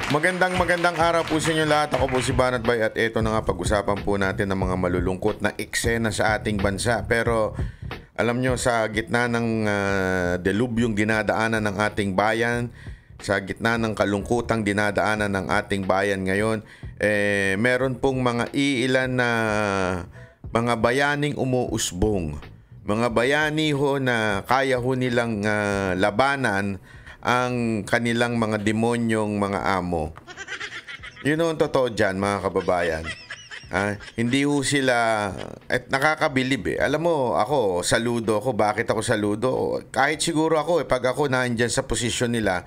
Magandang araw po sa inyo lahat. Ako po si Banat Bay at ito na nga pag-usapan po natin ng mga malulungkot na eksena sa ating bansa. Pero alam nyo, sa gitna ng delubyong dinadaanan ng ating bayan, sa gitna ng kalungkutang dinadaanan ng ating bayan ngayon, meron pong mga iilan na mga bayaning umuusbong. Mga bayani ho na kaya ho nilang labanan ang kanilang mga demonyong mga amo. Yun ang totoo dyan, mga kababayan. Hindi ho sila, at nakakabilib eh. Alam mo, ako, saludo ako. Bakit ako saludo? Kahit siguro ako, pag ako nandyan sa posisyon nila,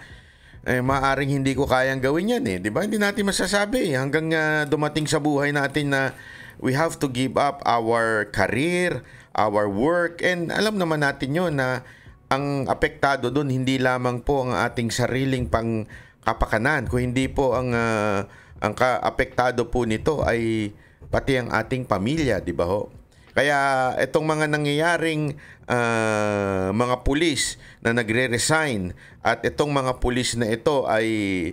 maaring hindi ko kayang gawin yan eh. Diba? Hindi natin masasabi hanggang dumating sa buhay natin na we have to give up our career, our work, and alam naman natin yun na ang apektado doon hindi lamang po ang ating sariling pangkapakanan, kung hindi po ang apektado po nito ay pati ang ating pamilya, di ba ho? Kaya itong mga nangyayaring mga pulis na nagre-resign at itong mga pulis na ito ay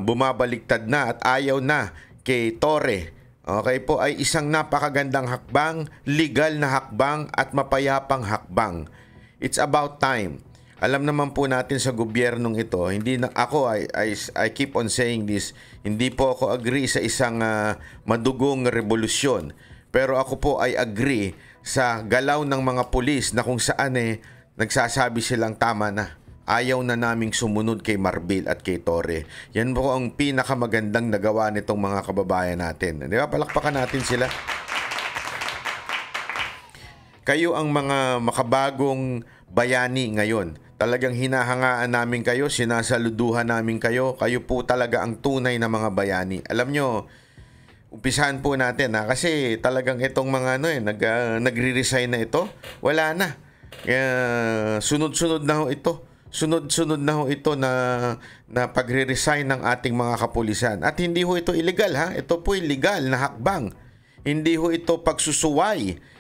bumabaliktad na at ayaw na kay Torre. Okay po, ay isang napakagandang hakbang, legal na hakbang at mapayapang hakbang. It's about time. Alam naman po natin sa gobyernong ito, hindi na ako I keep on saying this, hindi po ako agree sa isang madugong revolusyon. Pero ako po ay agree sa galaw ng mga pulis na kung saan nagsasabi silang tama na. Ayaw na naming sumunod kay Marbil at kay Torre. Yan po ang pinakamagandang nagawa nitong mga kababayan natin. Di ba? Palakpakan natin sila. Kayo ang mga makabagong bayani ngayon. Talagang hinahangaan namin kayo, sinasaluduhan namin kayo. Kayo po talaga ang tunay na mga bayani. Alam nyo, umpisahan po natin kasi talagang itong mga nagre-resign na ito, wala na. Sunod-sunod na ho ito. Sunod-sunod na ho ito na pagre-resign ng ating mga kapulisan. At hindi ho ito illegal ha. Ito po illegal na hakbang. Hindi ho ito pagsusuway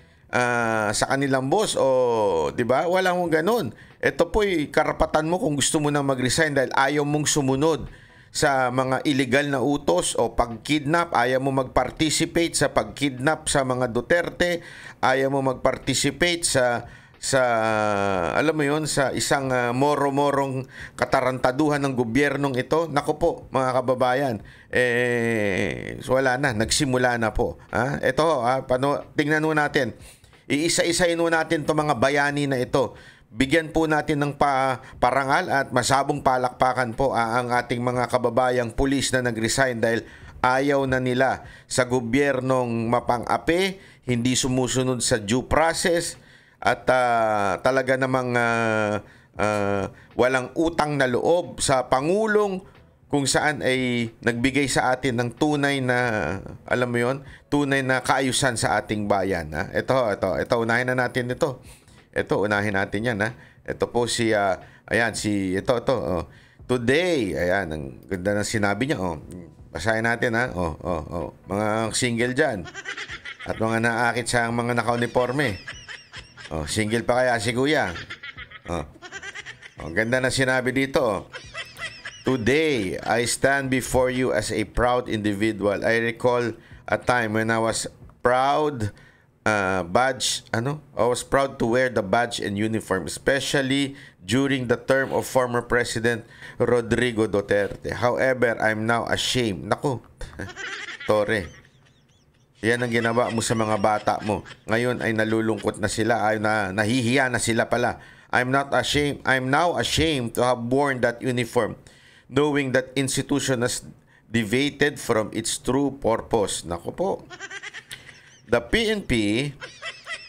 sa kanilang boss o 'di ba? Wala mong ganoon. Ito po'y karapatan mo kung gusto mo na mag-resign dahil ayaw mong sumunod sa mga illegal na utos o pag-kidnap, ayaw mo mag-participate sa pag-kidnap sa mga Duterte, ayaw mo mag-participate sa alam mo 'yon, sa isang moro-morong katarantaduhan ng gobyernong ito. Nako po, mga kababayan, wala na, nagsimula na po. Ito tingnan mo natin. Iisa-isahin mo natin 'tong mga bayani na ito. Bigyan po natin ng parangal at masabong palakpakan po ang ating mga kababayang pulis na nag-resign dahil ayaw na nila sa gobyernong mapang-api, hindi sumusunod sa due process at talaga namang walang utang na loob sa Pangulong kung saan ay nagbigay sa atin ng tunay na, alam mo yon, tunay na kaayusan sa ating bayan. Ito, unahin na natin ito. Ito, unahin natin yan. Ito po ito. Today, ayan, ang ganda ng sinabi niya. Basahin natin mga single dyan. At mga naakit sa mga naka-uniforme. Single pa kaya si Kuya? Ang ganda na sinabi dito. Today, I stand before you as a proud individual. I recall a time when I was proud I was proud to wear the badge and uniform, especially during the term of former President Rodrigo Duterte. However, I'm now ashamed. Naku, Torre. Yan ang ginawa mo sa mga bata mo. Ngayon ay nalulungkot na sila, ay nahihiya na sila pala. I'm now ashamed to have worn that uniform, knowing that institution has deviated from its true purpose. Naku po. The PNP,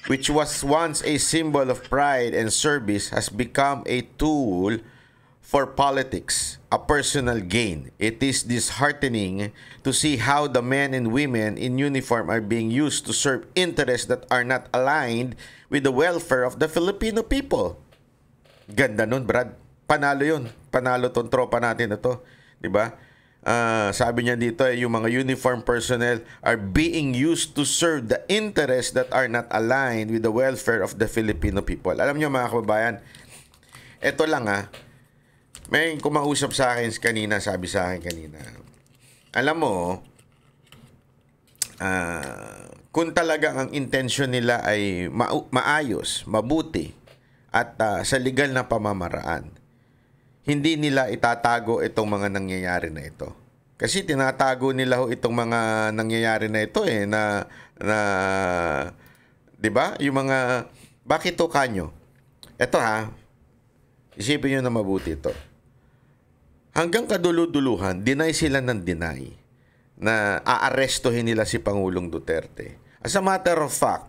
which was once a symbol of pride and service, has become a tool for politics, a personal gain. It is disheartening to see how the men and women in uniform are being used to serve interests that are not aligned with the welfare of the Filipino people. Ganda nun, Brad. Panalo yun. Panalo tong tropa natin na to. Diba? Sabi niya dito, yung mga uniform personnel are being used to serve the interests that are not aligned with the welfare of the Filipino people. Alam niyo mga kababayan, ito lang May kumausap sa akin kanina, sabi sa akin kanina, alam mo, kung talagang ang intensyon nila ay maayos, mabuti, at sa legal na pamamaraan, hindi nila itatago itong mga nangyayari na ito. Kasi tinatago nila ho itong mga nangyayari na ito na 'di ba? Yung mga bakit to kanyo? Ito isipin niyo na mabuti ito. Hanggang kaduluduluhan, deny sila ng deny na aarestuhin nila si Pangulong Duterte. As a matter of fact,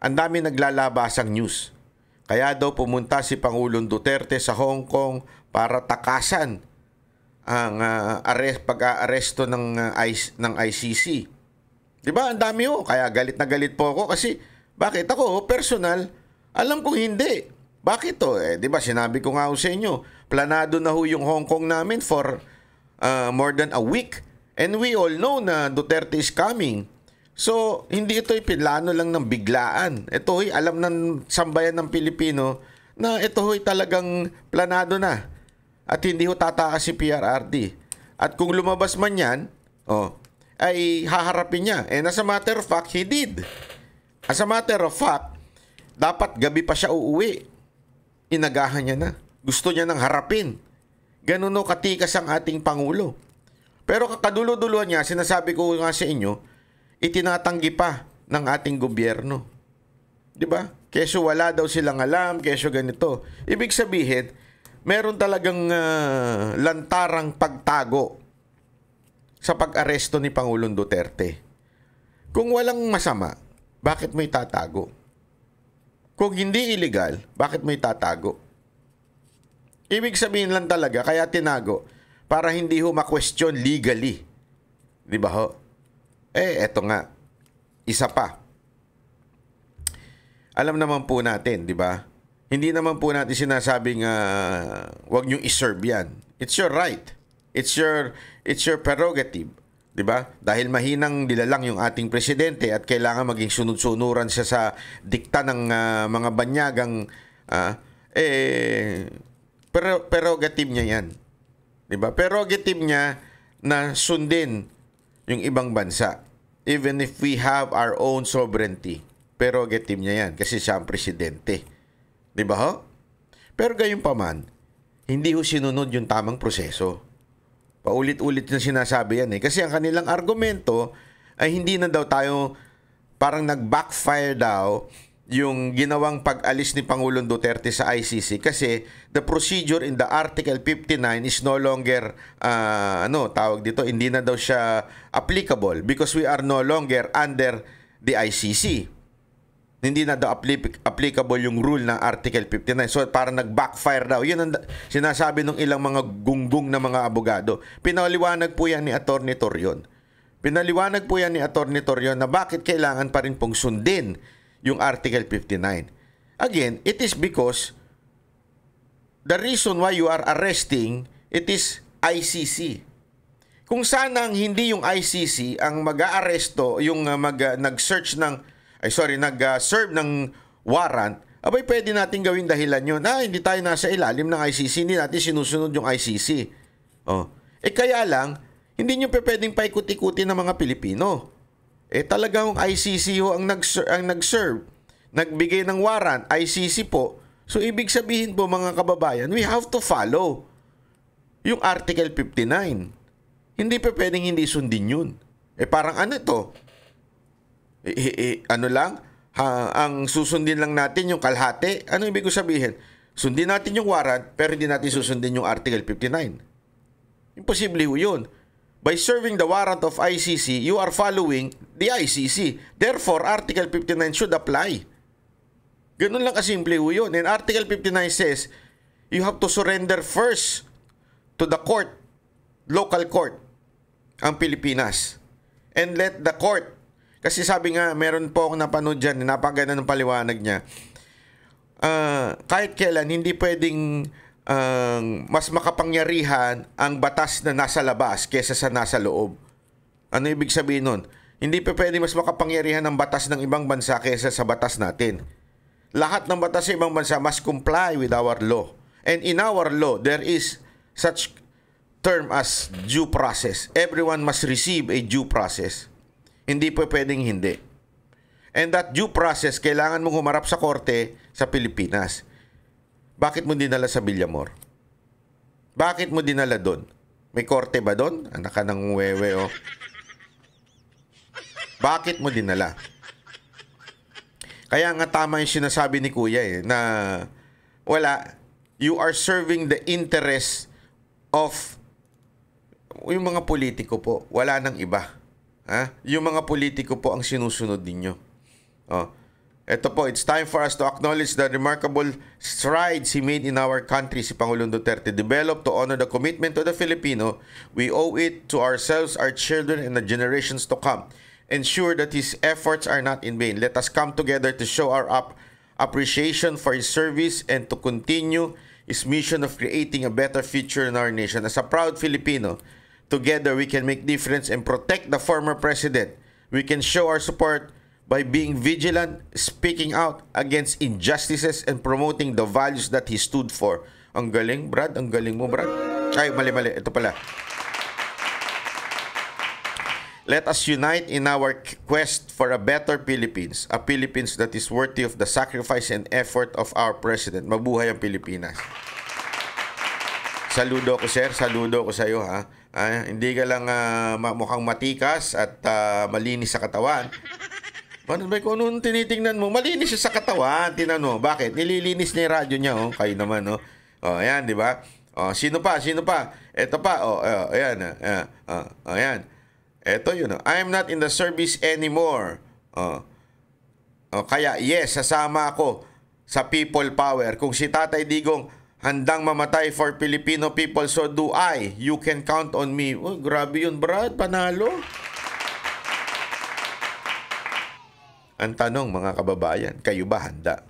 ang dami naglalabasang news. Kaya daw pumunta si Pangulong Duterte sa Hong Kong para takasan ang pag-aaresto ng ICC. 'Di ba? Ang dami kaya galit na galit po ako kasi bakit ako personal, alam kong hindi. Bakit to? 'Di ba sinabi ko nga sa inyo, planado na yung Hong Kong namin for more than a week. And we all know na Duterte is coming. So, hindi ito pinlano lang ng biglaan. Ito alam ng sambayan ng Pilipino na ito talagang planado na. At hindi tatakas si PRRD. At kung lumabas man yan, ay haharapin niya. And as a matter of fact, he did. As a matter of fact, dapat gabi pa siya uuwi. Inagahan niya na. Gusto niya nang harapin. Ganun katikas ang ating Pangulo. Pero kakadulo-duluhan niya, sinasabi ko nga sa inyo, itinatanggi pa ng ating gobyerno. 'Di ba? Keso wala daw silang alam, keso ganito. Ibig sabihin, meron talagang lantarang pagtago sa pag-aresto ni Pangulong Duterte. Kung walang masama, bakit mo itatago? Kung hindi illegal, bakit mo itatago? Ibig sabihin lang talaga, kaya tinago, para hindi ma-question legally. Di ba ho? Eto nga. Isa pa. Alam naman po natin, di ba? Hindi naman po natin sinasabing wag niyong iserve yan. It's your right. It's your prerogative. Di ba? Dahil mahinang nilalang yung ating presidente at kailangan maging sunod-sunuran siya sa dikta ng mga banyagang prerogative niya yan. Diba? Prerogative niya na sundin yung ibang bansa. Even if we have our own sovereignty. Prerogative niya yan kasi siya ang presidente. Diba ho? Pero gayon pa man, hindi ho sinunod yung tamang proseso. Paulit-ulit na sinasabi yan Kasi ang kanilang argumento ay hindi na daw tayo parang nag-backfire daw yung ginawang pag-alis ni Pangulong Duterte sa ICC kasi the procedure in the Article 59 is no longer tawag dito, hindi na daw siya applicable because we are no longer under the ICC. Hindi na daw applicable yung rule ng Article 59. So parang nag-backfire daw. Yun ang sinasabi ng ilang mga gunggong na mga abogado. Pinaliwanag po yan ni Atty. Torion. Pinaliwanag po yan ni Atty. Torion na bakit kailangan pa rin pong sundin yung Article 59. Again, it is because the reason why you are arresting, it is ICC. Kung sanang hindi yung ICC ang mag-aaresto, yung nag-serve ng warrant, abay pwede natin gawing dahilan yun. Hindi tayo nasa ilalim ng ICC, hindi natin sinusunod yung ICC. Kaya lang, hindi nyo pwedeng paikot-ikutin ng mga Pilipino. Talagang ICC ang nag-serve, nagbigay ng warrant, ICC po. So, ibig sabihin po mga kababayan, we have to follow yung Article 59. Hindi pa pwedeng hindi sundin yun. Parang to? Ang susundin lang natin yung kalahati. Ano ibig ko sabihin? Sundin natin yung warrant, pero hindi natin susundin yung Article 59. Imposible yun. By serving the warrant of ICC, you are following the ICC. Therefore, Article 59 should apply. Ganun lang kasimple yun. And Article 59 says, you have to surrender first to the court, local court, ang Pilipinas. And let the court, kasi sabi nga, meron po akong napanood dyan, napaganda ng paliwanag niya, kahit kailan, hindi pwedeng mas makapangyarihan ang batas na nasa labas kesa sa nasa loob. Ano ibig sabihin nun? Hindi pa pwede mas makapangyarihan ang batas ng ibang bansa kesa sa batas natin. Lahat ng batas sa ibang bansa must comply with our law. And in our law, there is such term as due process. Everyone must receive a due process. Hindi po pwedeng hindi. And that due process, kailangan mong humarap sa korte sa Pilipinas. Bakit mo dinala sa Villamor? Bakit mo dinala doon? May korte ba doon? Anak ka ng wewe, oh. Bakit mo dinala? Kaya nga tama yung sinasabi ni Kuya na wala, you are serving the interest of yung mga politiko po. Wala nang iba. Ha? Yung mga politiko po ang sinusunod ninyo. Oh. Ito po, it's time for us to acknowledge the remarkable strides he made in our country, si Pangulong Duterte. Developed to honor the commitment to the Filipino, we owe it to ourselves, our children, and the generations to come. Ensure that his efforts are not in vain. Let us come together to show our appreciation for his service and to continue his mission of creating a better future in our nation. As a proud Filipino, together we can make difference and protect the former president. We can show our support by being vigilant, speaking out against injustices, and promoting the values that he stood for. Ang galing, Brad. Ang galing mo, Brad. Ay, mali. Ito pala. Let us unite in our quest for a better Philippines, a Philippines that is worthy of the sacrifice and effort of our President. Mabuhay ang Pilipinas. Saludo ko, sir. Saludo ko sa iyo, ha. Hindi ka lang mukhang matikas at malinis sa katawan. Ano ba kung anong tinitingnan mo? Malinis siya sa katawan. Tinan mo. Bakit? Nililinis niya yung radyo niya, oh. Kayo naman, oh. Oh, ayan, di ba? Oh, sino pa? Ito pa, oh, ayan, ayan. Ito yun. I am not in the service anymore. Kaya yes, sasama ako sa people power. Kung si Tatay Digong handang mamatay for Filipino people, so do I. You can count on me. Oh, grabe yun, Brad. Panalo. Ang tanong, mga kababayan, kayo ba handa?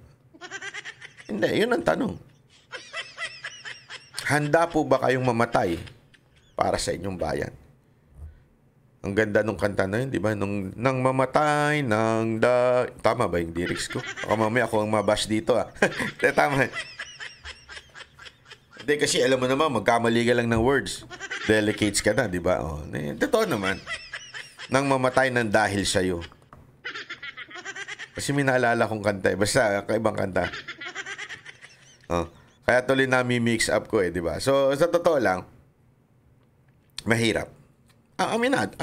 Hindi, yun ang tanong. Handa po ba kayong mamatay para sa inyong bayan? Ang ganda nung kanta na yun, di ba? Nang mamatay, tama ba yung lyrics ko? Baka mamaya ako ang mabash dito, ah. Tama. Hindi, kasi alam mo naman, magkamali ka lang ng words. Delicates ka na, di ba? Oh, totoo naman. Nang mamatay ng dahil sa'yo. Kasi may naalala kong kanta, eh. Basta, kaibang kanta. Oh. Kaya tuloy nami-mix up ko, eh, di ba? So, sa totoo lang, mahirap. Aminado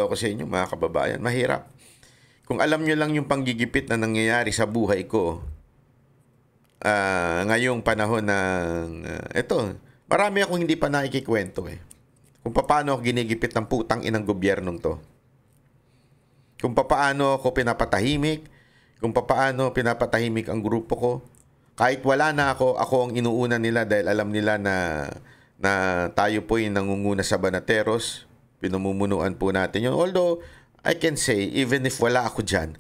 ako sa inyo, mga kababayan. Mahirap. Kung alam nyo lang yung panggigipit na nangyayari sa buhay ko, ngayong panahon ng, marami akong hindi pa nakikikwento, eh. Kung paano ako ginigipit ng putang inang gobyernong to. Kung paano ako pinapatahimik, kung paano pinapatahimik ang grupo ko. Kahit wala na ako ang inuuna nila dahil alam nila na tayo po yung nangunguna sa Banateros. Pinamumunuan po natin yun. Although, I can say, even if wala ako dyan,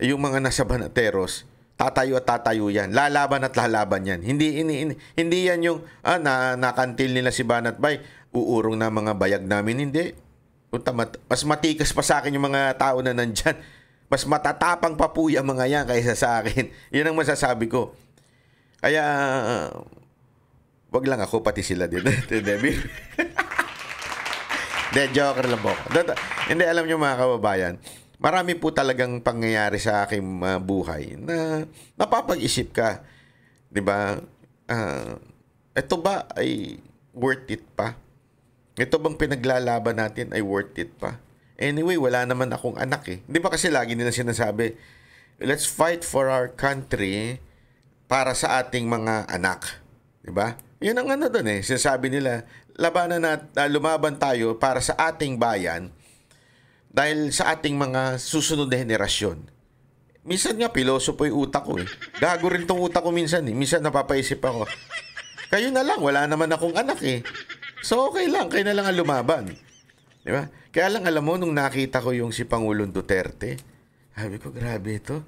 yung mga nasa Banateros, tatayo at tatayo yan. Lalaban at lalaban yan. Hindi yan yung nakantil nila si Banat Bay, uurong na mga bayag namin. Hindi. Mas matikas pa sa akin yung mga tao na nandyan. Mas matatapang pa po yung mga yan kaysa sa akin. Yun ang masasabi ko. Kaya, wag lang ako, pati sila din. De, joker lang po. Hindi, alam nyo mga kababayan, marami po talagang pangyayari sa aking buhay na napapag-isip ka. Diba? Ito ba ay worth it pa? Ito bang pinaglalaban natin ay worth it pa? Anyway, wala naman akong anak, eh. Di ba kasi lagi nila sinasabi, let's fight for our country para sa ating mga anak. Di ba? Yun ang doon, eh. Sinasabi nila, lumaban tayo para sa ating bayan dahil sa ating mga susunod na henerasyon. Minsan nga, pilosopo yung utak ko, eh. Gago rin tong utak ko minsan, eh. Minsan napapaisip ako, kayo na lang, wala naman akong anak, eh. So, okay lang. Kayo na lang ang lumaban. Di ba? Kaya lang, alam mo, nung nakita ko yung si Pangulong Duterte, sabi ko, grabe ito.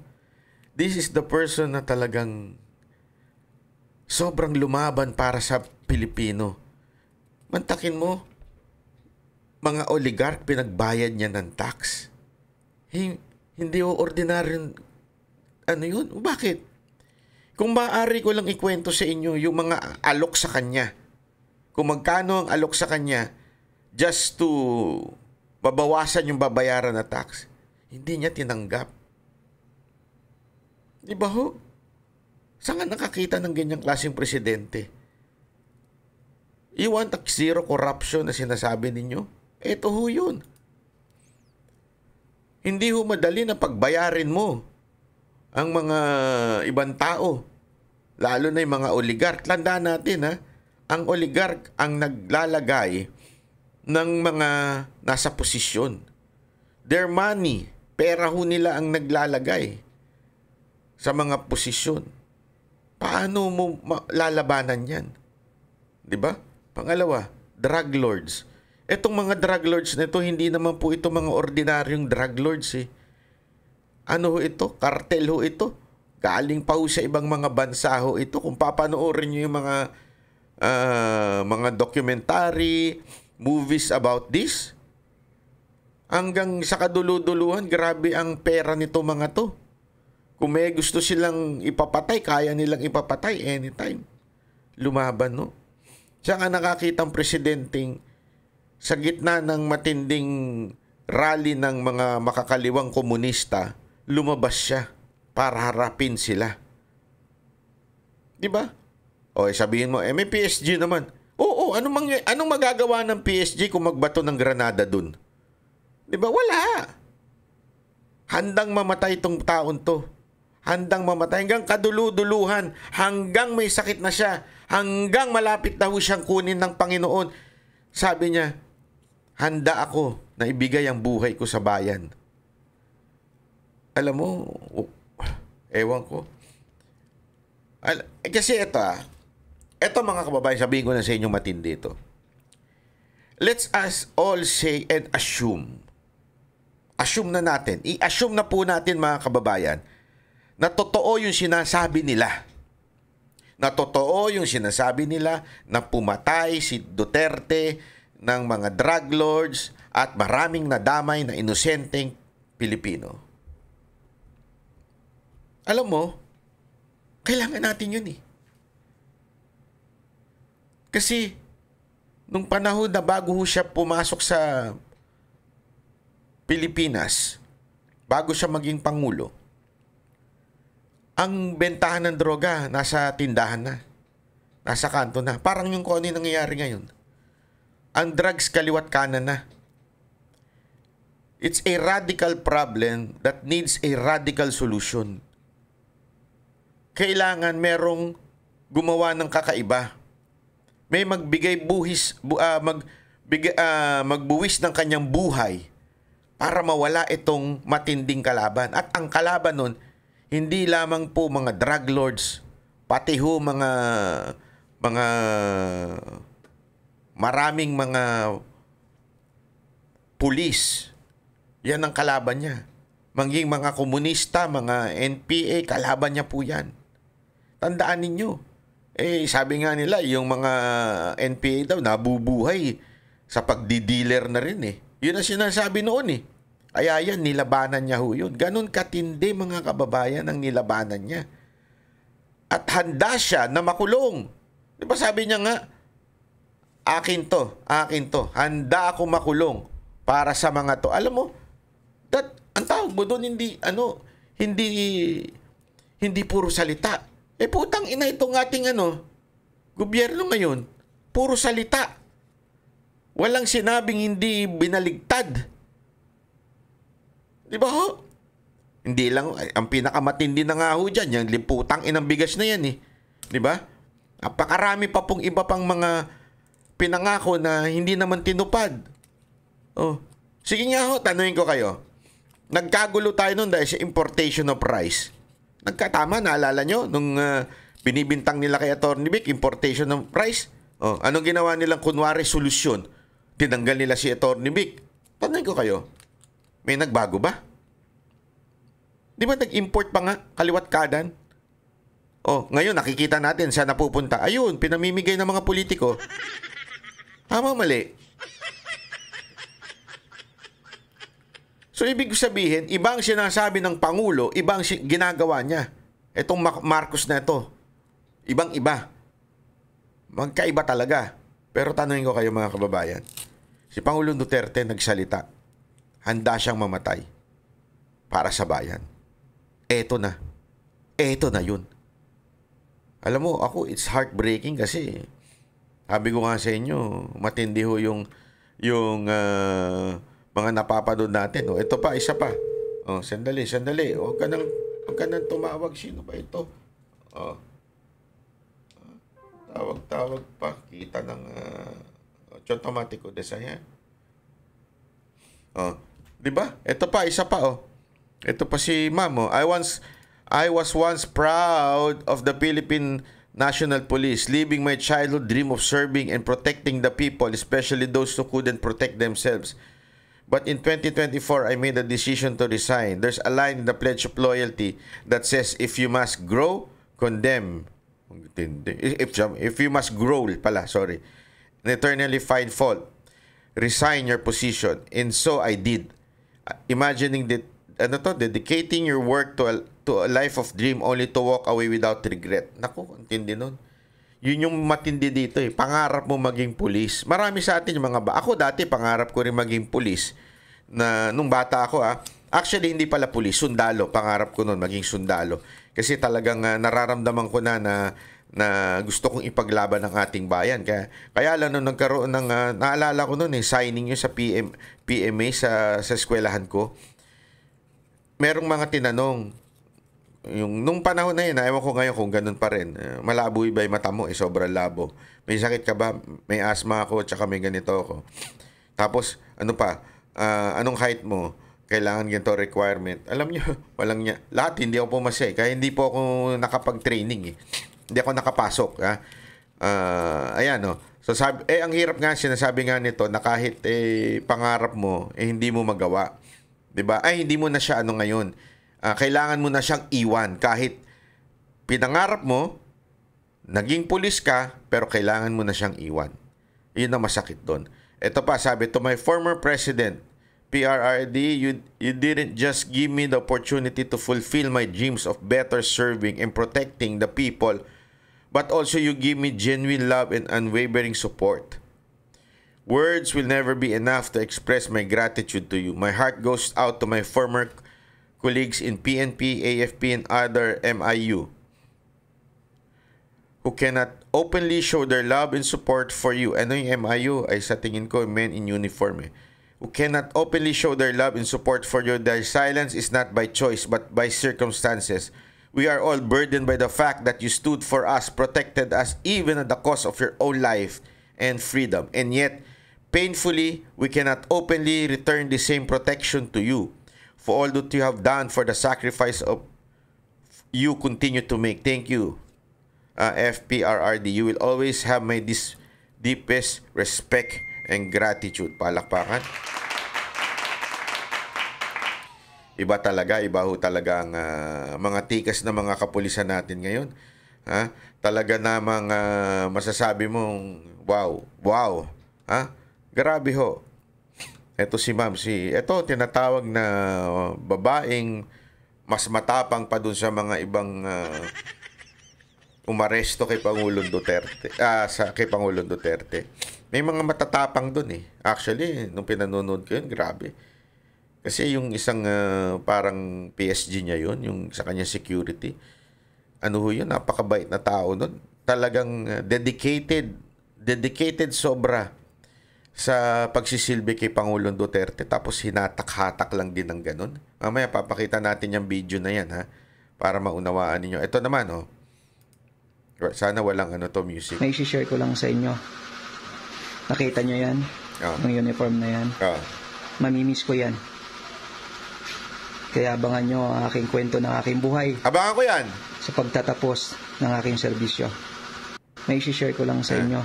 This is the person na talagang sobrang lumaban para sa Pilipino. Mantakin mo, mga oligarch, pinagbayad niya ng tax. Hindi o ordinaryo, yun? Bakit? Kung maaari ko lang ikwento sa inyo yung mga alok sa kanya, kung magkano ang alok sa kanya just to babawasan yung babayaran na tax. Hindi niya tinanggap. Di ba ho? Saan ka nakakita ng ganyang klaseng presidente? You want a zero corruption na sinasabi ninyo? Ito ho yun. Hindi ho madali na pagbayarin mo ang mga ibang tao. Lalo na yung mga oligark. Tandaan natin ha, ang oligark ang naglalagay ng mga nasa posisyon. Their money, pera ho nila ang naglalagay sa mga posisyon. Paano mo lalabanan yan? Di ba? Pangalawa, drug lords. Etong mga drug lords na ito, hindi naman po ito mga ordinaryong drug lords eh. Ano ho ito? Kartel ho ito. Galing pa ho sa ibang mga bansa ho ito. Kung papanoorin nyo yung mga documentary, movies about this, hanggang sa kaduluduluhan, grabe ang pera nito mga to. Kung may gusto silang ipapatay, kaya nilang ipapatay anytime. Lumaban, no? Siya nga nakakitang presidenteng sa gitna ng matinding rally ng mga makakaliwang komunista, lumabas siya para harapin sila. Di ba? O sabihin mo, may PSG naman. Oo, anong magagawa ng PSG kung magbato ng granada dun? Di ba? Wala. Handang mamatay tong taon to. Handang mamatay hanggang kaduluduluhan, hanggang may sakit na siya, hanggang malapit na ho siyang kunin ng Panginoon. Sabi niya, handa ako na ibigay ang buhay ko sa bayan. Alam mo, ewan ko. Kasi ito mga kababayan, sabihin ko na sa inyo matindi ito. Let's us all say and assume. Assume na natin. I-assume na po natin mga kababayan na totoo yung sinasabi nila. Na totoo yung sinasabi nila na pumatay si Duterte ng mga drug lords at maraming nadamay na inosenteng Pilipino. Alam mo, kailangan natin yun eh. Kasi, nung panahon na bago siya pumasok sa Pilipinas, bago siya maging Pangulo, ang bentahan ng droga nasa tindahan na. Nasa kanto na. Parang yung kung ano yung nangyayari ngayon. Ang drugs kaliwat kanan na. It's a radical problem that needs a radical solution. Kailangan merong gumawa ng kakaiba. May magbigay magbuwis ng kanyang buhay para mawala itong matinding kalaban. At ang kalaban nun, hindi lamang po mga drug lords, pati ho maraming mga pulis. Yan ang kalaban niya. Maging mga komunista, mga NPA, kalaban niya po yan. Tandaan ninyo. Sabi nga nila, yung mga NPA daw, nabubuhay sa pagdidealer na rin eh. Yun ang sinasabi noon eh. Kaya yan, nilabanan niya ho yun. Ganon katindi mga kababayan ang nilabanan niya. At handa siya na makulong. Di ba sabi niya nga, akin to. Handa ako makulong para sa mga to. Alam mo, ang tawag mo doon, hindi puro salita. Putang ina itong ating gobyerno ngayon, puro salita. Walang sinabing hindi binaligtad. Di ba ho? Hindi lang, ang pinakamatindi na nga ho dyan, yung limputang inang bigas na yan eh. Di ba? Napakarami pa pong iba pang mga pinangako na hindi naman tinupad. Sige nga ho, tanungin ko kayo. Nagkagulo tayo nun dahil sa importation of rice. Nagkatama, naalala nyo? Nung binibintang nila kay Atty. Vic, importation of rice. Anong ginawa nilang kunwari solusyon? Tinanggal nila si Atty. Vic. Tanungin ko kayo. May nagbago ba? Di ba nag-import pa nga, kaliwat kanan? Ngayon nakikita natin saan napupunta. Ayun, pinamimigay ng mga politiko. Tama, mali. So, ibig sabihin, ibang sinasabi ng Pangulo, ibang ginagawa niya. Itong Marcos na ito, ibang-iba. Magkaiba talaga. Pero tanungin ko kayo mga kababayan, si Pangulong Duterte nagsalita, handa siyang mamatay para sa bayan. Eto na. Eto na yun. Alam mo, ako, it's heartbreaking kasi sabi ko nga sa inyo, matindi ho yung mga napapanood natin. Oh, ito pa, isa pa. Oh, sandali. Huwag ka nang tumawag. Sino ba ito? Oh. Tawag pa. Kita ng automatic o desaya. Oh. 'Di ba? Ito pa, isa pa oh. Ito pa si Ma'am oh. I was once proud of the Philippine National Police, living my childhood dream of serving and protecting the people, especially those who couldn't protect themselves. But in 2024, I made a decision to resign. There's a line in the Pledge of Loyalty that says, if you must grow, condemn. If you must grow and eternally find fault, resign your position. And so I did. Imagining that, dedicating your work to a life of dream only to walk away without regret. Naku, intindi nun. Yun yung matindi dito eh. Pangarap mo maging pulis. Marami sa atin yung ako dati pangarap ko rin maging pulis. Na nung bata ako actually hindi pala pulis, sundalo. Pangarap ko nun maging sundalo. Kasi talagang nararamdaman ko na gusto kong ipaglaban ng ating bayan. Kaya lang nung nagkaroon ng naalala ko nun signing yun sa PMA sa eskwelahan ko. Merong mga tinanong nung panahon na yun, ewan ko ngayon kung ganun pa rin. Malabo ba yung mata mo? Sobrang labo. May sakit ka ba? May asthma ako, tsaka may ganito ako. Tapos, anong height mo? Kailangan ganito requirement. Alam nyo, lahat hindi ako pumasa kaya hindi po ako nakapag-training Hindi ako nakapasok. Ayan So ang hirap nga, sinasabi nga nito na kahit pangarap mo, hindi mo magawa. 'Di ba? Hindi mo na siya ngayon. Kailangan mo na siyang iwan kahit pinangarap mo, naging pulis ka, pero kailangan mo na siyang iwan. Yun ang masakit doon. Ito pa, sabi to my former president, PRRD, you didn't just give me the opportunity to fulfill my dreams of better serving and protecting the people, but also you give me genuine love and unwavering support. Words will never be enough to express my gratitude to you. My heart goes out to my former colleagues in PNP, AFP, and other MIU who cannot openly show their love and support for you. Ano yung MIU? Ay sa tingin ko, men in uniform Who cannot openly show their love and support for you. Their silence is not by choice, but by circumstances. We are all burdened by the fact that you stood for us, protected us, even at the cost of your own life and freedom. And yet, painfully, we cannot openly return the same protection to you for all that you have done, for the sacrifice of you continue to make. Thank you, FPRRD. You will always have my deepest respect and gratitude. Palakpakan. Iba ho talaga ang mga tikas na mga kapulisan natin ngayon. Talaga namang masasabi mong wow. Grabe ho. Ito si Ma'am, ito tinatawag na babaeng mas matapang pa dun sa mga ibang umaresto kay Pangulong Duterte. Kay Pangulong Duterte. May mga matatapang dun Actually, nung pinanonood ko yun, grabe. Kasi yung isang parang PSG niya yun, yung sa kanya security. Yun, napakabait na tao nun. Talagang dedicated sobra sa pagsisilbi kay Pangulong Duterte, tapos hinatak-hatak lang din ng ganun. Mamaya papakita natin yung video na yan para maunawaan ninyo. Ito naman sana walang music. May share ko lang sa inyo. Nakita nyo yan? Yung uniform na yan? Mamimiss ko yan. Kaya abangan nyo ang aking kwento ng aking buhay. Abangan ko yan! Sa pagtatapos ng aking serbisyo. May share ko lang sa inyo.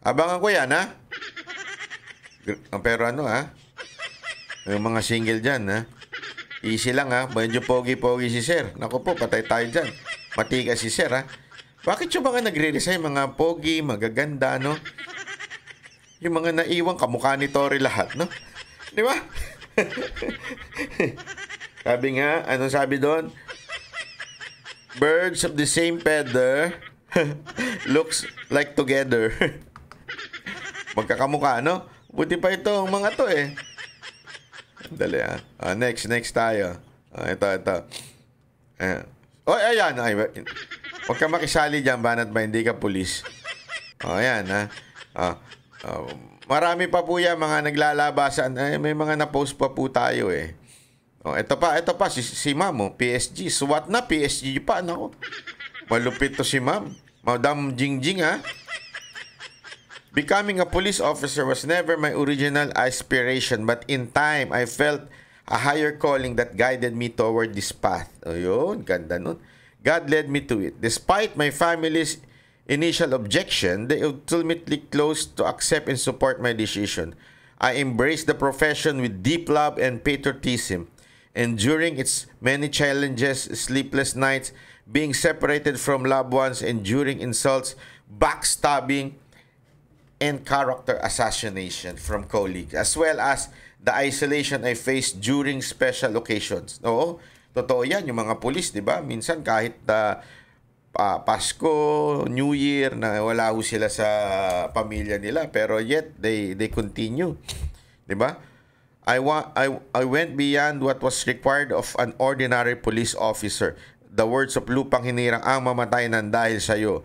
Abangan ko yan Pero yung mga single dyan easy lang medyo pogi-pogi si Sir. Naku po, patay tayo dyan. Matigas si Sir Bakit yung mga nagre-resign, mga pogi, magaganda yung mga naiwang kamukha ni Tory lahat di ba? Sabi nga, anong sabi doon? Birds of the same feather looks like together. Magkakamukha, no? Buti pa itong mga to eh. Dali next tayo. Ito. Ayan. Huwag ka makisali dyan, banat ba hindi ka pulis. Ayan marami pa po yan, mga naglalabasan. May mga na-post pa po tayo eh. Ito pa, si ma'am, PSG. SWAT na, PSG pa, nako. Malupit to si ma'am. Madam Jingjing, Becoming a police officer was never my original aspiration, but in time, I felt a higher calling that guided me toward this path. Ayun, ganda nun. God led me to it. Despite my family's initial objection, they ultimately close to accept and support my decision. I embraced the profession with deep love and patriotism, enduring its many challenges, sleepless nights, being separated from loved ones, enduring insults, backstabbing, and character assassination from colleagues, as well as the isolation I faced during special occasions. Oo, totoo yan, yung mga pulis, di ba? Minsan kahit Pasko, New Year, na wala ho sila sa pamilya nila, pero yet they continue, di ba? I went beyond what was required of an ordinary police officer. The words of Lupang Hinirang, ang mamatay nang dahil sa'yo.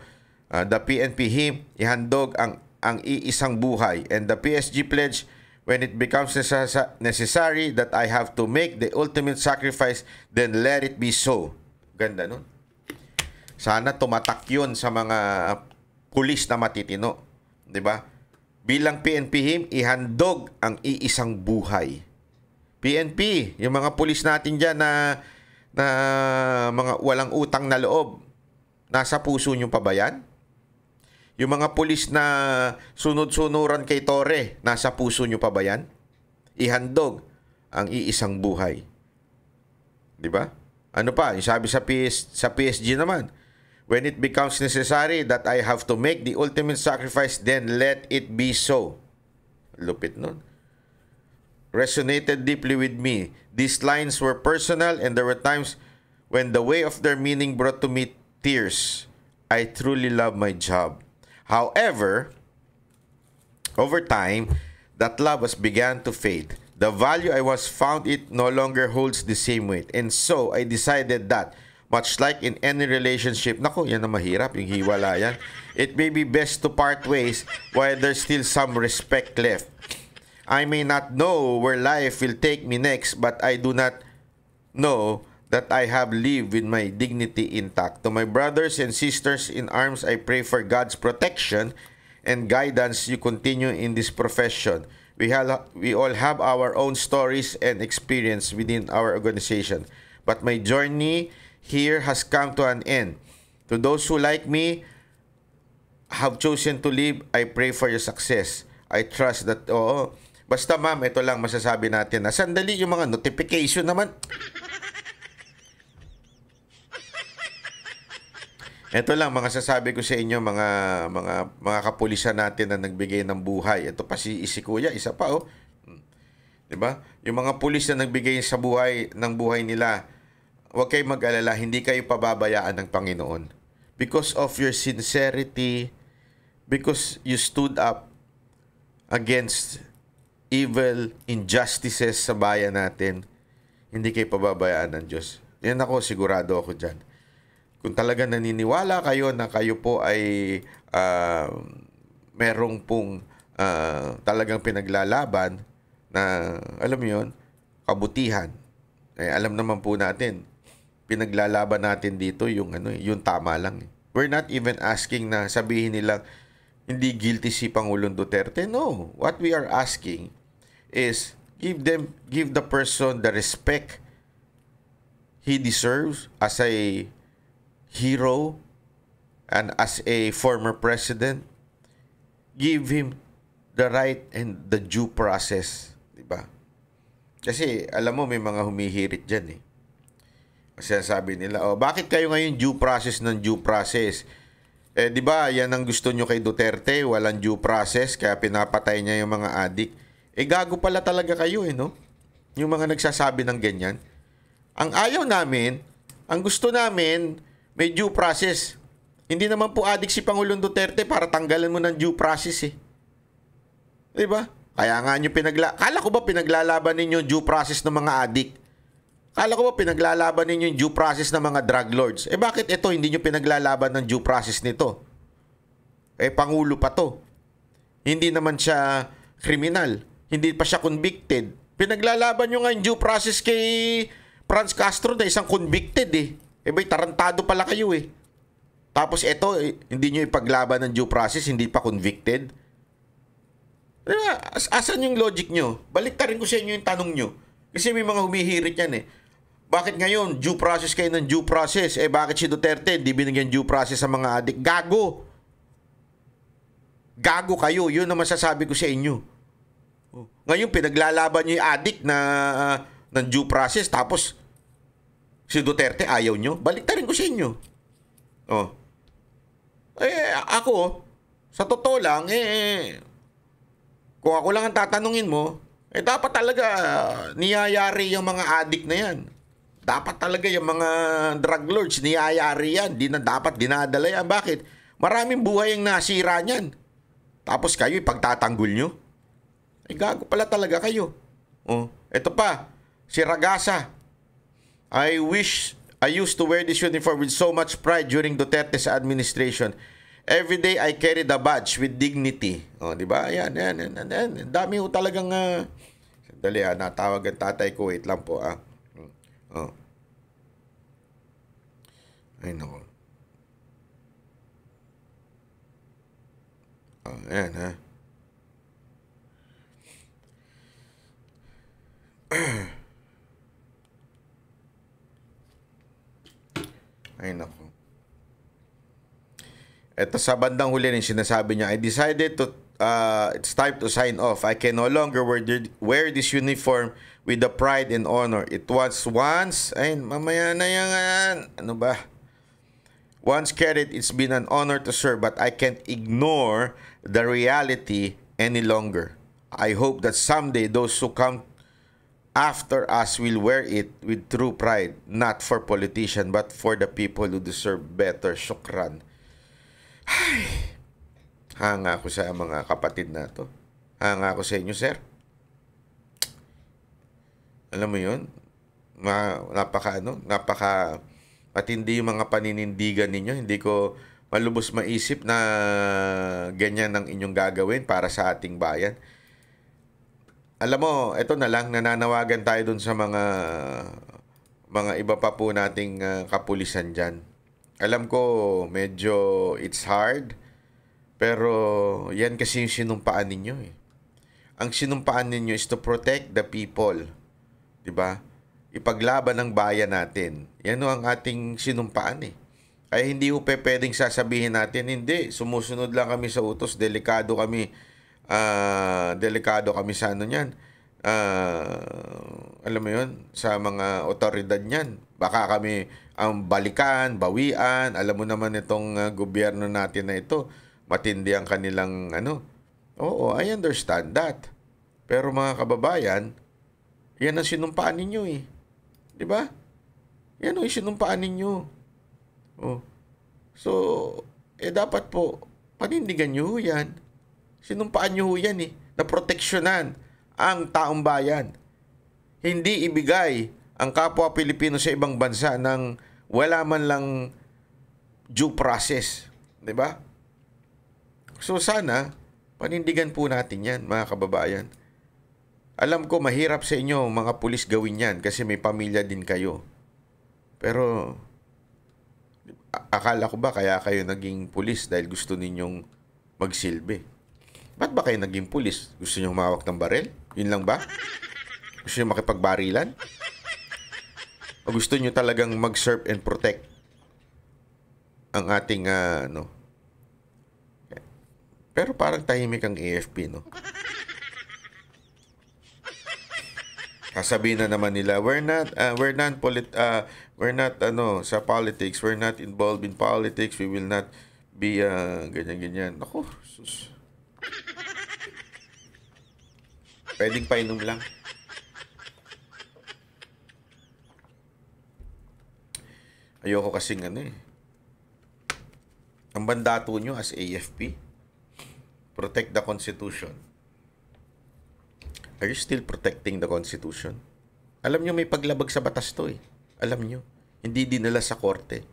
The PNP hymn, ihandog ang iisang buhay. And the PSG pledge, when it becomes necessary that I have to make the ultimate sacrifice, then let it be so. Ganda nun. Sana tumatak yun sa mga pulis na matitino. Diba? Bilang PNP hymn, ihandog ang iisang buhay. PNP, yung mga pulis natin dyan na mga walang utang na loob, nasa puso nyo pa ba yan? Yung mga pulis na sunod-sunuran kay Torre, nasa puso nyo pa ba yan? Ihandog ang iisang buhay. Di ba? Ano pa? Yung sabi sa PSG naman, when it becomes necessary that I have to make the ultimate sacrifice, then let it be so. Lupit nun. Resonated deeply with me. These lines were personal, and there were times when the weight of their meaning brought to me tears. I truly love my job. However, over time, that love began to fade. The value I was found it no longer holds the same weight. And so, I decided that, much like in any relationship, naku, yan na mahirap, yung hiwalayan, it may be best to part ways while there's still some respect left. I may not know where life will take me next, but I do not know that I have lived with my dignity intact. To my brothers and sisters in arms, I pray for God's protection and guidance you continue in this profession. We all have our own stories and experience within our organization, but my journey here has come to an end. To those who, like me, have chosen to live, I pray for your success. I trust that, basta ma'am, ito lang masasabi natin na sandali yung mga notification naman. Ito lang mga sasabi ko sa inyo, mga kapulisan natin na nagbigay ng buhay. Ito pa si Kuya, isa pa 'Di ba? Yung mga pulis na nagbigay sa buhay ng buhay nila, huwag kayong mag-alala, hindi kayo pababayaan ng Panginoon. Because of your sincerity, because you stood up against evil injustices sa bayan natin, hindi kayo pababayaan ng Diyos. Yan ako, sigurado ako dyan. Kung talaga naniniwala kayo na kayo po ay merong pong talagang pinaglalaban na, alam mo yun, kabutihan. Alam naman po natin, pinaglalaban natin dito yung tama lang. We're not even asking na sabihin nilang hindi guilty si Pangulong Duterte. No. What we are asking is give the person the respect he deserves as a hero and as a former president. Give him the right and the due process, di ba? Kasi alam mo may mga humihirit diyan eh. Kasi sabi nila, bakit kayo ngayon due process ng due process? Di ba, yan ang gusto nyo kay Duterte, walang due process, kaya pinapatay niya yung mga adik. Gago pala talaga kayo no? Yung mga nagsasabi ng ganyan. Ang ayaw namin, ang gusto namin, may due process. Hindi naman po adik si Pangulong Duterte para tanggalan mo ng due process eh. Di ba? Kaya nga nyo kala ko ba pinaglalaban ninyo due process ng mga addict? Kala ko ba pinaglalaban ninyo yung due process ng mga drug lords? Bakit ito hindi nyo pinaglalaban ng due process nito? Pangulo pa to. Hindi naman siya kriminal. Hindi pa siya convicted. Pinaglalaban nyo nga yung due process kay Franz Castro na isang convicted bay, tarantado pala kayo Tapos ito, hindi nyo ipaglaban ng due process, hindi pa convicted. Diba? Asan yung logic nyo? Baliktarin ko sa inyo yung tanong nyo. Kasi may mga humihirit yan Bakit ngayon, due process kayo ng due process? Bakit si Duterte di binigyan due process sa mga adik? Gago! Gago kayo. Yun ang masasabi ko sa inyo. Ngayon, pinaglalaban nyo yung adik na ng due process, tapos si Duterte ayaw nyo? Baliktarin ko sa inyo. Ako, sa totoo lang, kung ako lang ang tatanungin mo, dapat talaga niyayari yung mga adik na yan. Dapat talaga yung mga drug lords, niyayari yan. Di na dapat dinadala yan. Bakit? Maraming buhay ang nasira niyan. Tapos kayo, ipagtatanggol nyo. Gago pala talaga kayo. Ito pa, si Ragasa. I used to wear this uniform with so much pride during Duterte's administration. Every day I carry the badge with dignity. Di ba? Yan. Dami ho talagang sandali natawag ang tatay ko. Wait lang po Ay nako. Ayan Ay nako. Ito sa bandang huli rin sinasabi niya, I decided to it's time to sign off. I can no longer wear this uniform with the pride and honor. It was once, mamaya na yan. Ano ba? Once carried, it's been an honor to serve, but I can't ignore the reality any longer. I hope that someday those who come after us will wear it with true pride, not for politicians, but for the people who deserve better. Shukran. Ay, hanga ako sa mga kapatid na to. Hanga ako sa inyo, sir. Alam mo yun? Napaka patindi yung mga paninindigan ninyo. Hindi ko malubos maisip na ganyan ang inyong gagawin para sa ating bayan. Alam mo, ito na lang, nananawagan tayo dun sa mga iba pa po nating kapulisan dyan. Alam ko, medyo it's hard, pero yan kasi yung sinumpaan ninyo Ang sinumpaan ninyo is to protect the people. Diba? Ipaglaban ang bayan natin. Yan ang ating sinumpaan Kaya hindi ko pwedeng sasabihin natin, hindi, sumusunod lang kami sa utos, delikado kami sa ano niyan. Alam mo yun, sa mga otoridad niyan. Baka kami ang balikan, bawian. Alam mo naman itong gobyerno natin na ito, matindi ang kanilang Oo, I understand that. Pero mga kababayan, yan ang sinumpaan ninyo Di ba? Yan ang sinumpaan ninyo. So, dapat po, panindigan nyo yan. Sinumpaan nyo yan na proteksyonan ang taong bayan. Hindi ibigay ang kapwa Pilipino sa ibang bansa ng wala man lang due process. Diba? So sana, panindigan po natin yan, mga kababayan. Alam ko, mahirap sa inyo, mga pulis, gawin yan kasi may pamilya din kayo. Pero, akala ko ba kaya kayo naging pulis dahil gusto ninyong magsilbi? Ba't ba kayo naging pulis? Gusto niyo humawak ng baril? Yun lang ba? Gusto niyo makipagbarilan? O gusto niyo talagang mag-serve and protect ang ating Pero parang tahimik ang AFP, no? Sasabihin na naman nila, we're not sa politics, we're not involved in politics, we will not be ganyan-ganyan. Ako, sus. Pwedeng painom lang. Ayoko kasing ang mandato nyo as AFP, protect the Constitution. Are you still protecting the Constitution? Alam nyo, may paglabag sa batas to eh. Alam nyo. Hindi dinala sa korte.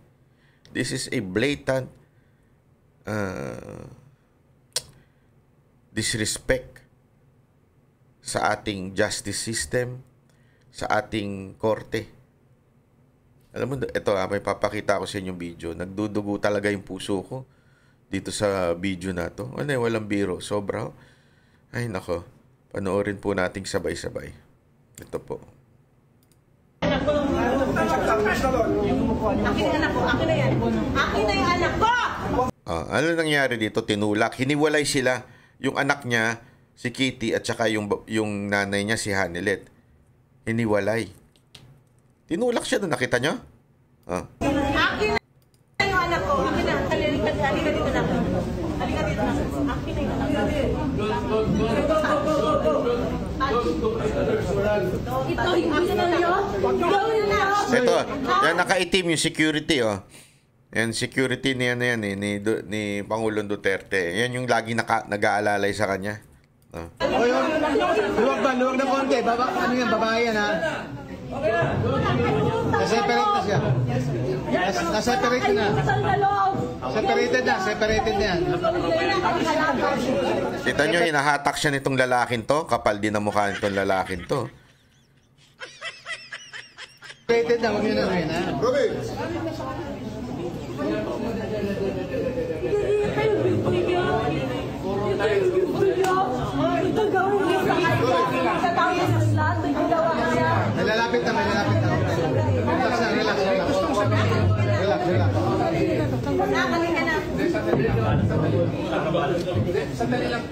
This is a blatant disrespect sa ating justice system, sa ating korte. Alam mo, ito may papakita ko sa inyong video. Nagdudugo talaga yung puso ko dito sa video na to. Walang biro. Sobra. Ay, nako. Panoorin po nating sabay-sabay. Ito po. Akin na anak ko. Akin na yan. Akin na yung anak ko! Ano nangyari dito? Tinulak. Hiniwalay sila. Yung anak niya, si Kitty, at saka yung nanay niya, si Hanilet. Hiniwalay. Tinulak siya doon. Nakita niyo? Akin na yung anak ko. Akin na. Halika dito na. Halika dito na. Akin na yung anak ko. Ito yung akin na yun. Gawin na. Ito, yan nakaitim yung security, Yan, security niya na yan, ni Pangulong Duterte. Yan yung lagi nag-aalalay sa kanya. Luwag na konti. Ano yan, babae yan, ha? Na-separate na siya. Na-separate na. Separated na yan. Kita nyo, hinahatak siya nitong lalaking to. Kapal din ang mukha nitong lalaking to. Separated na, huwag nyo na rin, ha? Lalapit na. Relax.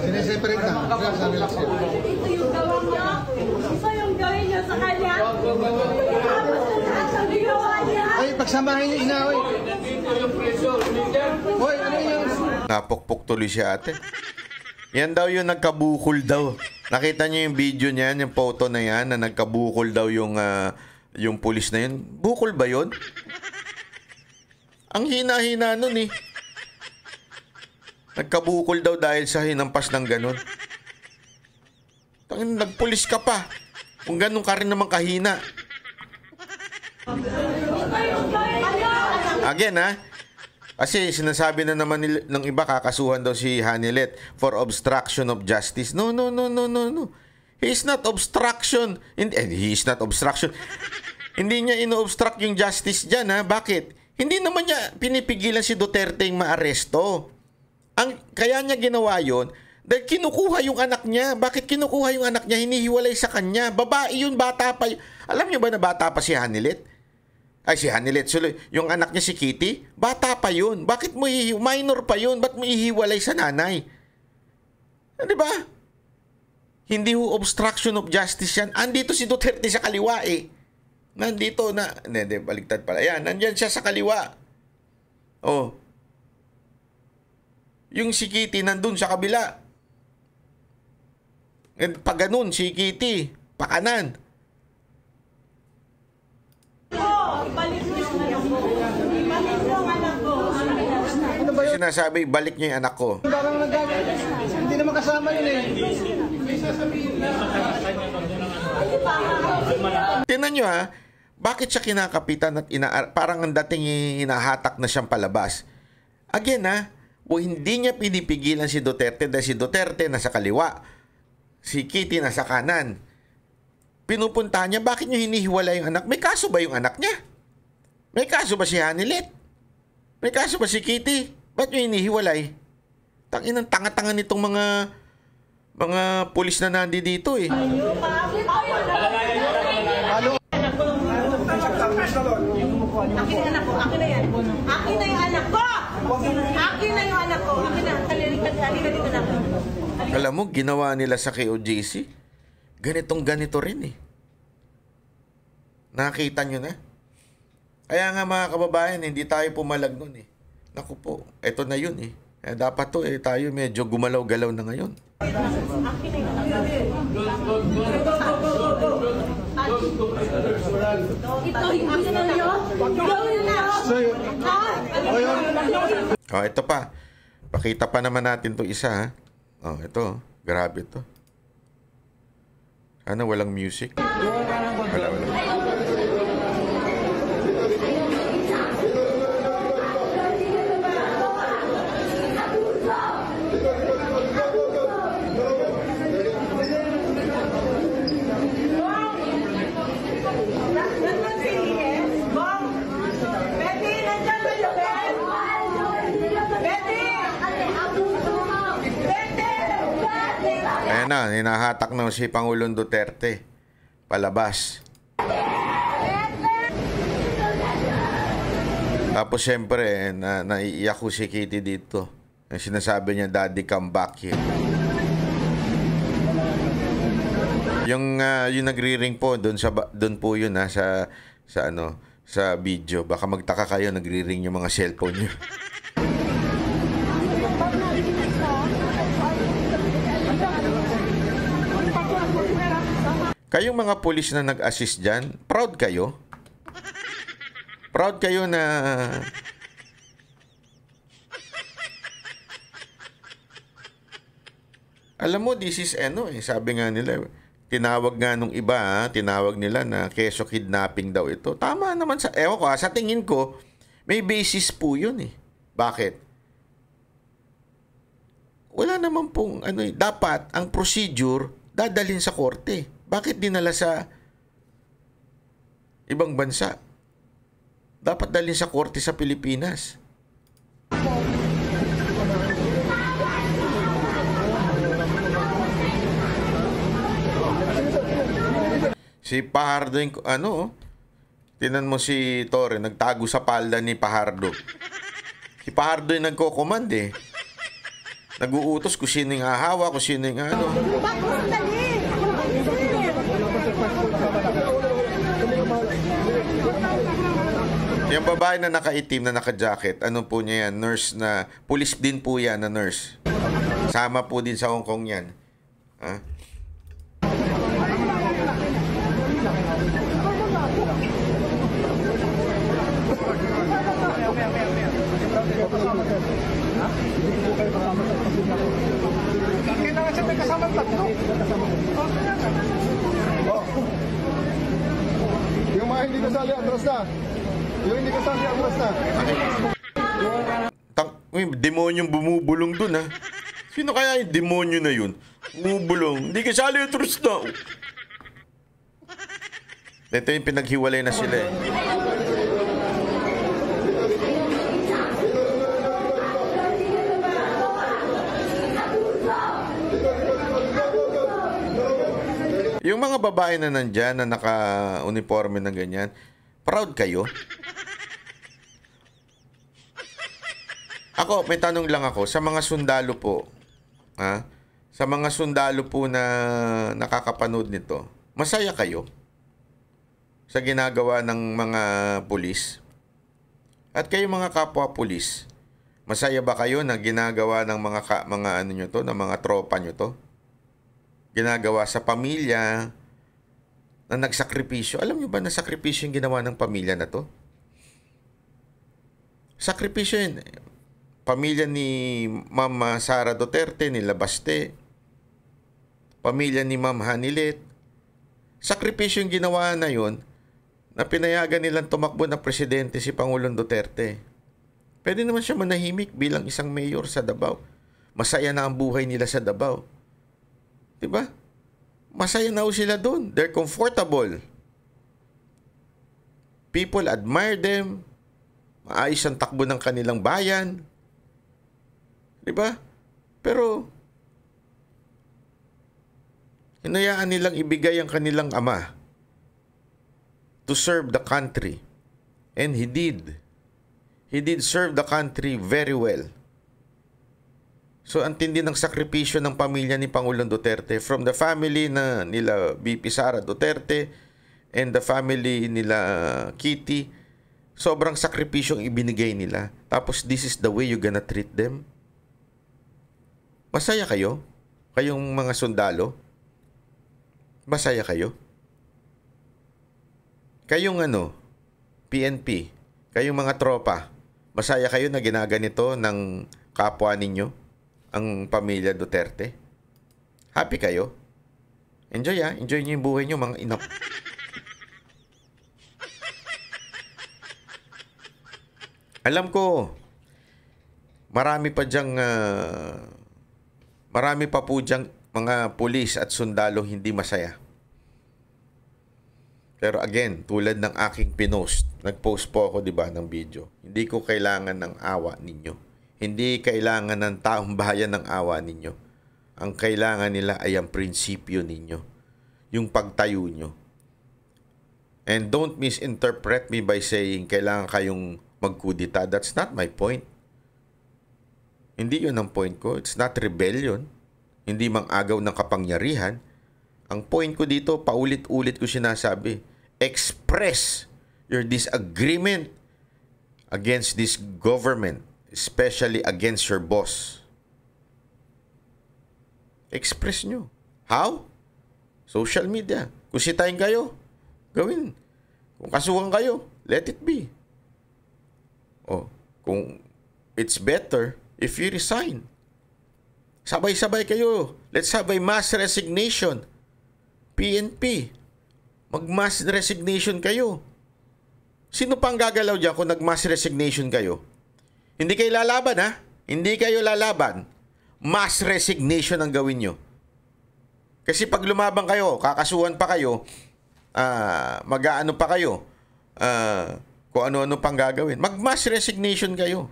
Sineseparate na. Relax. Ito yung gawin niya. Ito yung gawin niya sa kanya. Ay, pagsamahin niyo, inaway. Hoy, ano yun? Napukpok tuloy si ate. Yan daw yung nagkabukol daw. Nakita niyo yung video niyan, yung photo na yan, na nagkabukol daw yung pulis na yun. Bukol ba yun? Ang hina-hina nun eh. Nagkabukol daw dahil sa hinampas ng ganun. Tangin, nagpulis ka pa. Kung ganun ka rin naman kahina. Again, kasi sinasabi na naman ng iba, kakasuhan daw si Hanilet for obstruction of justice. No. He is not obstruction. He is not obstruction. Hindi niya ino-obstruct yung justice dyan, Bakit? Hindi naman niya pinipigilan si Duterte yung maaresto. Kaya niya ginawa yon dahil kinukuha yung anak niya. Bakit kinukuha yung anak niya? Hinihiwalay sa kanya. Babae yun, bata pa. Alam niyo ba na bata pa si Hanilet? Ay, si Hanilet. Yung anak niya si Kitty, bata pa yun. Bakit mo minor pa yun? Ba't mo ihiwalay sa nanay? Di ba? Hindi obstruction of justice yan. Andito si Duterte sa kaliwa Nandito na. Hindi, baligtad pala. Ayan, nandyan siya sa kaliwa. Yung si Kitty nandun sa kabila. And pag ganun, si Kitty, pakanan. Sinasabi, balik niyo yung anak ko. Parang hindi naman kasama yun Tingnan nyo bakit siya kinakapitan at parang ang dating hinahatak na siyang palabas. Again hindi niya pinipigilan si Duterte dahil si Duterte nasa kaliwa. Si Kitty nasa kanan. Pinupuntahan niya, bakit niyo hinihiwala yung anak? May kaso ba yung anak niya? May kaso ba si Hanilet? May kaso ba si Kitty? Ba't niyo hinihiwalay? Tangin ang tanga-tanga nitong mga pulis na nandito Akin na anak ko. Akin na yan. Akin na yung anak ko! Akin na yung anak ko. Akin na. Halika dito na. Alam mo, ginawa nila sa KOJC, ganito rin Nakita nyo na? Kaya nga mga kababayan, hindi tayo pumalag nun Naku po, eto na yun dapat to tayo medyo gumalaw-galaw na ngayon. Ito yung akin na yun. Gawin na. Ito pa. Pakita pa naman natin to isa, ha? Oh, ito. Grabe to. Sana walang music. Wala. Ayan na, hinahatak na si Pangulong Duterte. Palabas. Tapos siyempre, naiiyak ko si Kitty dito. Sinasabi niya, Daddy, come back here. Yung nagri-ring po, doon po yun sa video. Baka magtaka kayo, nagri-ring yung mga cellphone niyo. Kayong mga pulis na nag-assist dyan, proud kayo? Proud kayo na alam mo, this is sabi nga nila, tinawag nga nung iba, tinawag nila na keso kidnapping daw ito. Tama naman sa tingin ko, may basis po yun eh. Bakit? Wala naman pong dapat ang procedure dadalhin sa korte. Bakit dinala sa ibang bansa? Dapat dalhin sa korte sa Pilipinas. Si Pajardo, tinan mo si Torre, nagtago sa palda ni Pajardo. Si Pajardo yung nagko-command eh. Nag-uutos kung sino yung hahawa, kung sino yung Yung babae na nakaitim na naka-jacket, ano po niya yan? Nurse na, pulis din po yan na nurse. Sama po din sa Hong Kong yan. Ha? Kailangan siya may kasama tatlo. Yung mga hindi kasali, atras na. Yung hindi kasali, atras na. May demonyong bumubulong dun, ha? Sino kaya yung demonyo na yun? Bumubulong. Hindi kasali, atras na. Ito yung pinaghiwalay na sila, eh. Yung mga babae na nandyan na naka-uniforme na ganyan, proud kayo? Ako, may tanong lang ako. Sa mga sundalo po, ha? Sa mga sundalo po na nakakapanood nito, masaya kayo sa ginagawa ng mga pulis? At kayo mga kapwa pulis, masaya ba kayo na ginagawa ng mga nyo to, ng mga tropa nyo to? Ginagawa sa pamilya na nagsakripisyo. Alam niyo ba na sakripisyo yung ginawa ng pamilya na to? Sakripisyo yun. Pamilya ni Ma'am Sara Duterte, nila Baste. Pamilya ni Ma'am Hanilet. Sakripisyo yung ginawa na yun na pinayagan nilang tumakbo na presidente si Pangulong Duterte. Pwede naman siya manahimik bilang isang mayor sa Davao. Masaya na ang buhay nila sa Davao. Diba? Masaya na sila doon. They're comfortable. People admire them. Maayos ang takbo ng kanilang bayan. Diba? Pero, hinayaan nilang ibigay ang kanilang ama to serve the country. And he did. He did serve the country very well. So, ang tindi ng sakripisyo ng pamilya ni Pangulong Duterte from the family na nila BP Sara Duterte and the family nila Kitty. Sobrang sakripisyong ibinigay nila. Tapos, this is the way you gonna treat them? Masaya kayo? Kayong mga sundalo? Masaya kayo? Kayong PNP, kayong mga tropa, masaya kayo na ginaganito ng kapwa ninyo, ang pamilya Duterte? Happy kayo? Enjoy enjoy nyo yung buhay nyo, mga inap. Alam ko, marami pa po dyang mga pulis at sundalo hindi masaya. Pero again, tulad ng aking pinost, nag-post po ako, di ba, ng video. Hindi ko kailangan ng awa ninyo. Hindi kailangan ng taong bayan ng awa ninyo. Ang kailangan nila ay ang prinsipyo ninyo. Yung pagtayo nyo. And don't misinterpret me by saying kailangan kayong magkudita. That's not my point. Hindi yun ang point ko. It's not rebellion. Hindi mang-agaw ng kapangyarihan. Ang point ko dito, paulit-ulit ko sinasabi, express your disagreement against this government, especially against your boss. Express nyo. How? Social media. Kung sitayin kayo, gawin. Kung kasuhan kayo, let it be. O, kung it's better if you resign. Sabay-sabay kayo. Let's have a mass resignation. PNP. Mag-mass resignation kayo. Sino pang gagalaw dyan kung nag-mass resignation kayo? Hindi kayo lalaban, ha? Hindi kayo lalaban. Mass resignation ang gawin nyo. Kasi pag lumabang kayo, kakasuhan pa kayo, mag-aano pa kayo, kung ano-ano pang gagawin. Mag-mass resignation kayo.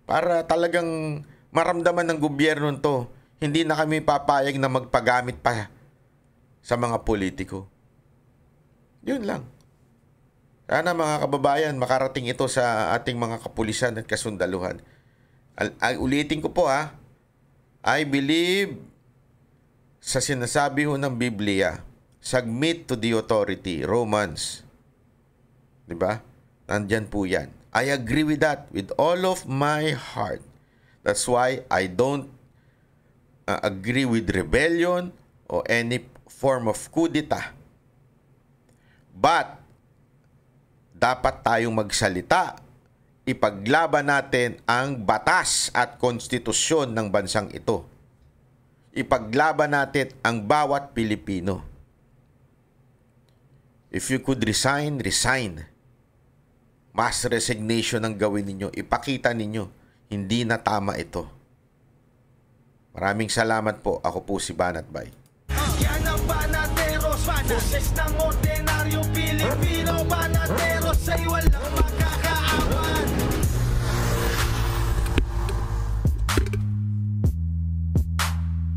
Para talagang maramdaman ng gobyerno to, hindi na kami papayag na magpagamit pa sa mga politiko. Yun lang. Sana mga kababayan, makarating ito sa ating mga kapulisan at kasundaluhan. Ulitin ko po I believe sa sinasabi ho ng Biblia, submit to the authority, Romans. Diba? Nandyan po yan. I agree with that with all of my heart. That's why I don't agree with rebellion or any form of kudeta. But, dapat tayong magsalita. Ipaglaban natin ang batas at konstitusyon ng bansang ito. Ipaglaban natin ang bawat Pilipino. If you could resign, resign. Mass resignation ang gawin ninyo. Ipakita ninyo, hindi na tama ito. Maraming salamat po. Ako po si Banat Bay. Yan ang Banateros, boses ng ordinaryong Pilipino. Banateros ay walang makakaawa.